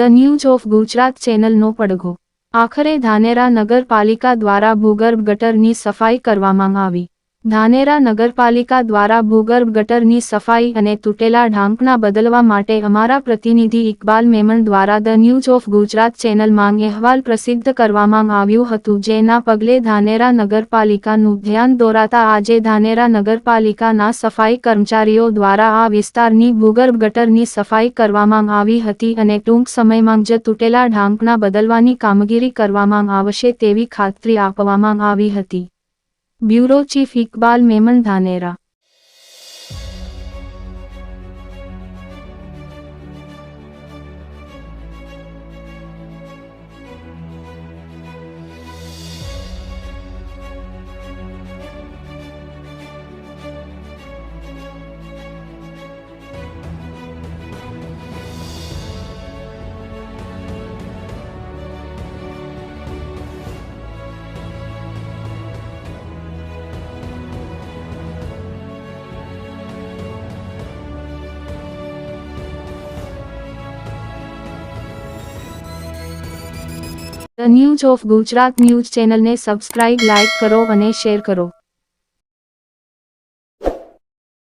The news of Gujarat ચેનલનો પડઘો। આખરે ધાનેરા નગરપાલિકા દ્વારા ભૂગર્ભ ગટરની સફાઈ કરવામાં આવી। ધાનેરા નગરપાલિકા દ્વારા ભૂગર્ભ ગટરની સફાઈ અને તૂટેલા ઢાંકણા બદલવા માટે અમારા પ્રતિનિધિ ઇકબાલ મેમણ દ્વારા ધ ન્યૂઝ ઓફ ગુજરાત ચેનલમાં અહેવાલ પ્રસિદ્ધ કરવામાં આવ્યું હતું, જેના પગલે ધાનેરા નગરપાલિકાનું ધ્યાન દોરાતા આજે ધાનેરા નગરપાલિકાના સફાઈ કર્મચારીઓ દ્વારા આ વિસ્તારની ભૂગર્ભ ગટરની સફાઈ કરવામાં આવી હતી અને ટૂંક સમયમાં જ તૂટેલા ઢાંકણા બદલવાની કામગીરી કરવામાં આવશે તેવી ખાતરી આપવામાં આવી હતી। Bureau chief Iqbal Memon, Dhanera. The news of Gujarat news ચેનલને સબસ્ક્રાઇબ, લાઇક કરો અને શેર કરો।